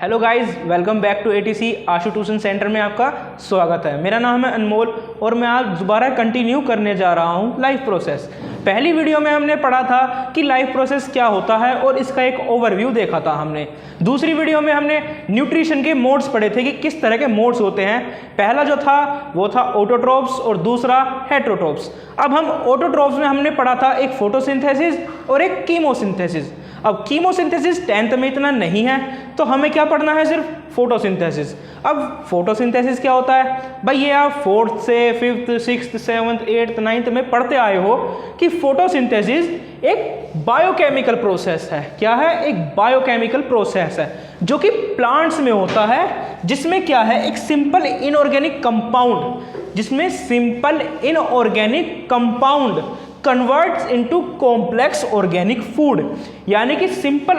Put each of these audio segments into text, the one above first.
Hello guys, welcome back to ATC Ashu tuition centre में आपका स्वागत है। मेरा नाम है अनमोल और मैं आज दोबारा कंटिन्यू करने जा रहा हूँ लाइफ प्रोसेस। पहली वीडियो में हमने पढ़ा था कि लाइफ प्रोसेस क्या होता है और इसका एक ओवरव्यू देखा था हमने। दूसरी वीडियो में हमने न्यूट्रिशन के मोड्स पढ़े थे कि किस तरह के मोड्स होते हैं। पहला जो था वो था ऑटोट्रोफ्स और दूसरा हेटेरोट्रोफ्स। अब हम ऑटोट्रोफ्स में हमने पढ़ा था एक फोटोसिंथेसिस और एक कीमोसिंथेसिस। अब कीमोसिंथेसिस 10th में इतना नहीं है तो हमें क्या पढ़ना है, सिर्फ फोटोसिंथेसिस। अब फोटोसिंथेसिस क्या होता है भाई, ये आप 4th से 5th 6th 7th 8th 9th में पढ़ते आए हो कि फोटोसिंथेसिस एक बायोकेमिकल प्रोसेस है। क्या है? एक बायोकेमिकल प्रोसेस है जो कि प्लांट्स में होता है, जिसमें क्या है, एक simple inorganic compound converts into complex organic food. यानी कि सिंपल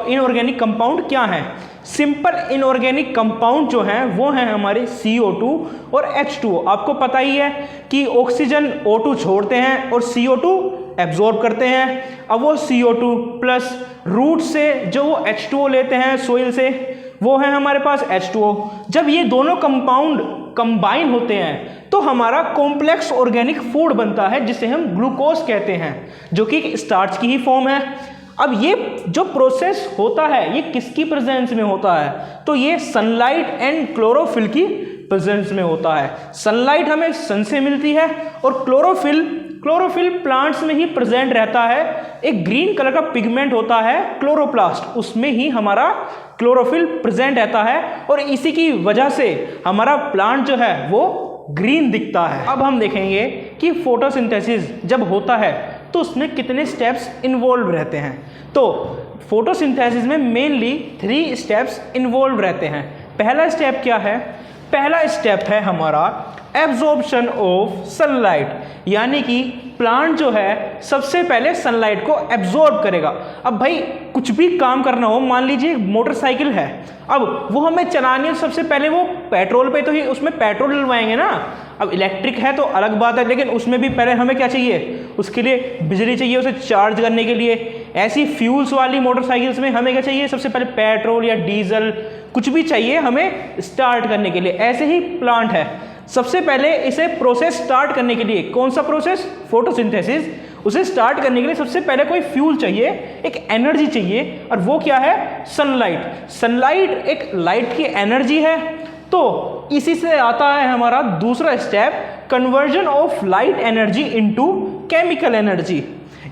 इनऑर्गेनिक कंपाउंड क्या है? सिंपल इनऑर्गेनिक कंपाउंड जो है वो है हमारे CO2 और H2O। आपको पता ही है कि ऑक्सीजन O2 छोड़ते हैं और CO2 एब्जॉर्ब करते हैं। अब वो CO2 प्लस रूट से जो वो H2O लेते हैं सोइल से, वो है हमारे पास H2O। जब ये दोनों कंपाउंड कंबाइन होते हैं तो हमारा कॉम्प्लेक्स ऑर्गेनिक फूड बनता है, जिसे हम ग्लूकोज कहते हैं, जो कि स्टार्च की ही फॉर्म है। अब ये जो प्रोसेस होता है ये किसकी प्रेजेंस में होता है? तो ये सनलाइट एंड क्लोरोफिल की प्रेजेंस में होता है। सनलाइट हमें सन से मिलती है और क्लोरोफिल प्लांट्स में ही प्रेजेंट रहता है। एक ग्रीन कलर का पिगमेंट होता है क्लोरोप्लास्ट, उसमें ही हमारा क्लोरोफिल प्रेजेंट रहता है और इसी की वजह से हमारा प्लांट जो है वो ग्रीन दिखता है। अब हम देखेंगे कि फोटोसिंथेसिस जब होता है तो उसमें कितने स्टेप्स इन्वॉल्व रहते हैं। तो फोटोसिंथेसिस में मेनली 3 स्टेप्स इन्वॉल्व रहते हैं। पहला स्टेप क्या है? पहला स्टेप है हमारा एब्जॉर्प्शन ऑफ सनलाइट, यानी कि प्लांट जो है सबसे पहले सनलाइट को एब्जॉर्ब करेगा। अब भाई कुछ भी काम करना हो, मान लीजिए मोटरसाइकिल है, अब वो हमें चलानी है, सबसे पहले वो पेट्रोल पे तो ही उसमें पेट्रोल डलवाएंगे ना। अब इलेक्ट्रिक है तो अलग बात है, लेकिन उसमें भी पहले हमें क्या चाहिए? उसके लिए बिजली चाहिए, उसे चार्ज करने के लिए। ऐसी फ्यूल्स वाली मोटरसाइकिल्स में हमें क्या चाहिए? सबसे पहले पेट्रोल या डीजल कुछ भी चाहिए हमें स्टार्ट करने के लिए। ऐसे ही प्लांट है, सबसे पहले इसे प्रोसेस स्टार्ट करने के लिए, कौन सा प्रोसेस? फोटोसिंथेसिस। उसे स्टार्ट करने के लिए सबसे पहले कोई फ्यूल चाहिए, एक एनर्जी चाहिए, और वो क्या है? सनलाइट। सनलाइट एक लाइट की एनर्जी है। तो इसी से आता है हमारा दूसरा step, conversion of light energy into chemical energy.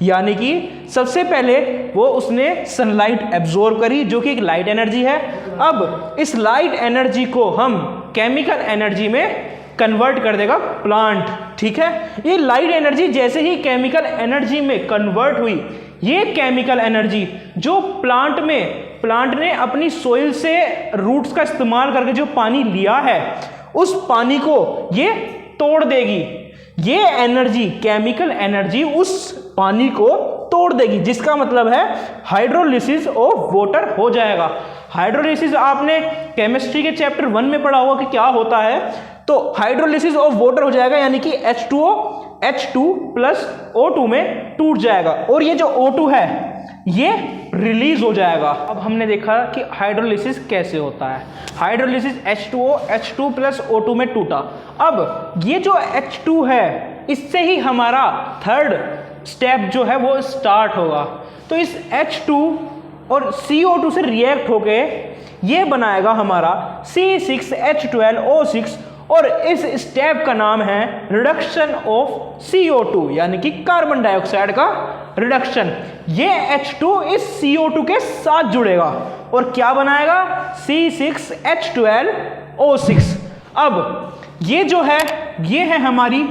यानी कि सबसे पहले वो उसने सनलाइट एब्जॉर्ब करी, जो कि एक लाइट एनर्जी है। अब इस लाइट एनर्जी को हम केमिकल एनर्जी में कन्वर्ट कर देगा प्लांट। ठीक है, ये लाइट एनर्जी जैसे ही केमिकल एनर्जी में कन्वर्ट हुई, ये केमिकल एनर्जी जो प्लांट ने अपनी सोइल से रूट्स का इस्तेमाल करके जो पानी लिया है, उस पानी को ये तोड़ देगी। ये एनर्जी, केमिकल एनर्जी, उस पानी को तोड़ देगी, जिसका मतलब है हाइड्रोलिसिस ऑफ वाटर हो जाएगा। हाइड्रोलिसिस आपने केमिस्ट्री के चैप्टर 1 में पढ़ा होगा कि क्या होता है। तो हाइड्रोलिसिस ऑफ वाटर हो जाएगा, यानी कि H2 प्लस O2 में टूट जाएगा और ये जो O2 है ये रिलीज हो जाएगा। अब हमने देखा कि हाइड्रोलिसिस कैसे होता है। हाइड्रोलिसिस H2 प्लस O2 में टूटा। अब ये जो H2 है, इससे ही हमारा थर्ड स्टेप जो है वो स्टार्ट होगा। तो इस H2 और CO2 से रिएक्ट होके ये बनाएगा हमारा C6H12O6 और इस स्टेप का नाम है रिडक्शन ऑफ CO2, यानी कि कार्बन डाइऑक्साइड का रिडक्शन। ये H2 इस CO2 के साथ जुड़ेगा और क्या बनाएगा? C6H12O6। अब ये जो है ये है हमारी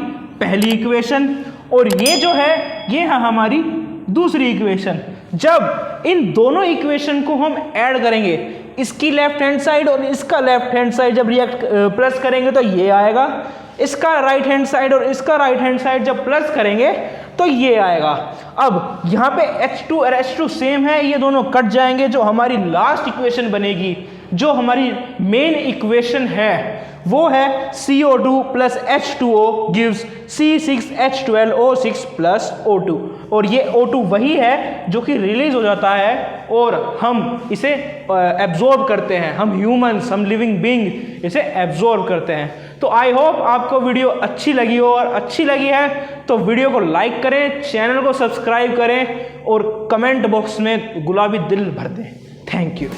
पहली इक्वेशन और ये जो है ये है हमारी दूसरी इक्वेशन। जब इन दोनों इक्वेशन को हम ऐड करेंगे, इसकी लेफ्ट हैंड साइड और इसका लेफ्ट हैंड साइड जब रिएक्ट प्लस करेंगे तो ये आएगा, इसका राइट हैंड साइड और इसका राइट हैंड साइड जब प्लस करेंगे तो ये आएगा। अब यहाँ पे H2 और H2 सेम है, ये दोनों कट जाएंगे। जो हमारी लास्ट इक्वेशन बनेगी, जो हमारी मेन इक्वेशन है, वो है CO2 plus H2O gives C6H12O6 plus O2। और ये O2 वही है जो कि रिलीज हो जाता है और हम इसे एब्जॉर्ब करते हैं, हम ह्यूमंस, हम लिविंग बीइंग इसे एब्जॉर्ब करते हैं। तो आई होप आपको वीडियो अच्छी लगी हो, और अच्छी लगी है तो वीडियो को लाइक करें, चैनल को सब्सक्राइब करें और कमेंट बॉक्स में गुलाबी दिल भर दें। Thank you.